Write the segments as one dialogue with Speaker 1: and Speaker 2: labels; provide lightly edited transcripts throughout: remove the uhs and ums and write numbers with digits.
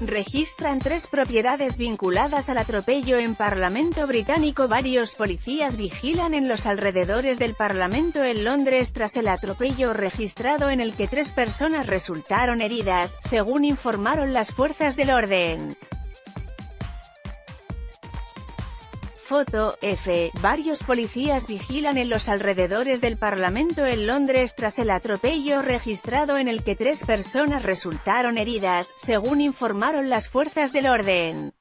Speaker 1: Registran 3 propiedades vinculadas al atropello en Parlamento británico. Varios policías vigilan en los alrededores del Parlamento en Londres tras el atropello registrado en el que 3 personas resultaron heridas, según informaron las fuerzas del orden. Foto F. Varios policías vigilan en los alrededores del Parlamento en Londres tras el atropello registrado en el que 3 personas resultaron heridas, según informaron las fuerzas del orden.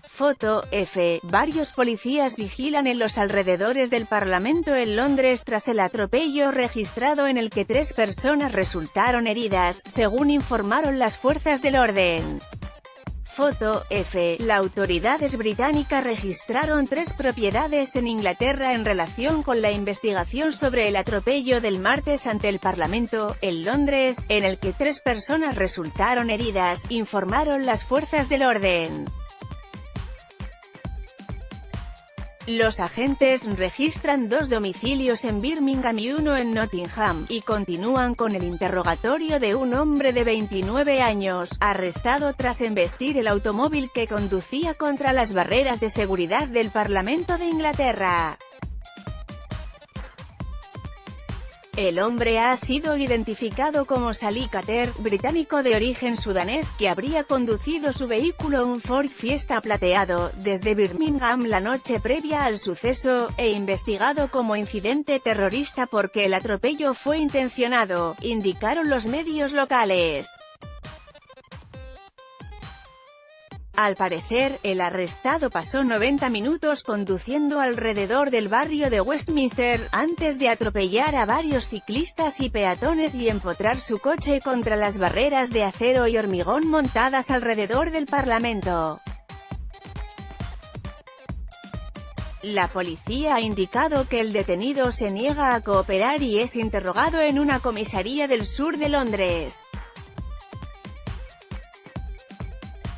Speaker 1: Foto F. Varios policías vigilan en los alrededores del Parlamento en Londres tras el atropello registrado en el que 3 personas resultaron heridas, según informaron las fuerzas del orden. Foto F. Las autoridades británicas registraron 3 propiedades en Inglaterra en relación con la investigación sobre el atropello del martes ante el Parlamento, en Londres, en el que 3 personas resultaron heridas, informaron las fuerzas del orden. Los agentes registran 2 domicilios en Birmingham y 1 en Nottingham, y continúan con el interrogatorio de un hombre de 29 años, arrestado tras embestir el automóvil que conducía contra las barreras de seguridad del Parlamento de Inglaterra. El hombre ha sido identificado como Salih Kater, británico de origen sudanés que habría conducido su vehículo, un Ford Fiesta plateado, desde Birmingham la noche previa al suceso, e investigado como incidente terrorista porque el atropello fue intencionado, indicaron los medios locales. Al parecer, el arrestado pasó 90 minutos conduciendo alrededor del barrio de Westminster, antes de atropellar a varios ciclistas y peatones y empotrar su coche contra las barreras de acero y hormigón montadas alrededor del Parlamento. La policía ha indicado que el detenido se niega a cooperar y es interrogado en una comisaría del sur de Londres.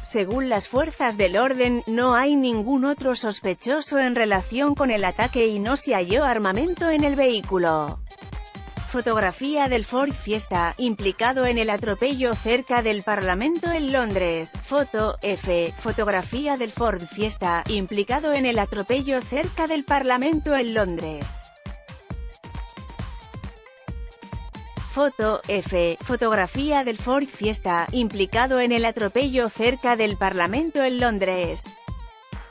Speaker 1: Según las fuerzas del orden, no hay ningún otro sospechoso en relación con el ataque y no se halló armamento en el vehículo. Fotografía del Ford Fiesta, implicado en el atropello cerca del Parlamento en Londres. Foto F. Fotografía del Ford Fiesta, implicado en el atropello cerca del Parlamento en Londres. Foto F. Fotografía del Ford Fiesta, implicado en el atropello cerca del Parlamento en Londres.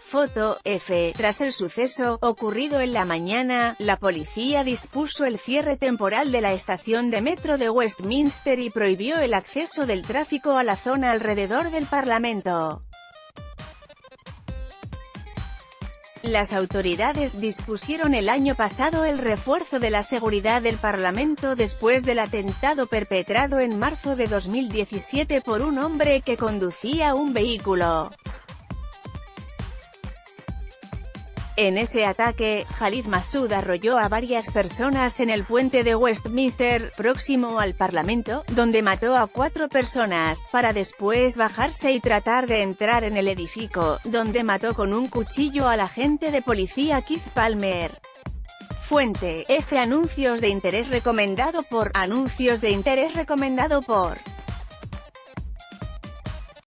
Speaker 1: Foto F. Tras el suceso, ocurrido en la mañana, la policía dispuso el cierre temporal de la estación de metro de Westminster y prohibió el acceso del tráfico a la zona alrededor del Parlamento. Las autoridades dispusieron el año pasado el refuerzo de la seguridad del Parlamento después del atentado perpetrado en marzo de 2017 por un hombre que conducía un vehículo. En ese ataque, Khalid Masood arrolló a varias personas en el puente de Westminster, próximo al Parlamento, donde mató a 4 personas, para después bajarse y tratar de entrar en el edificio, donde mató con un cuchillo al agente de policía Keith Palmer. Fuente: F. Anuncios de interés recomendado por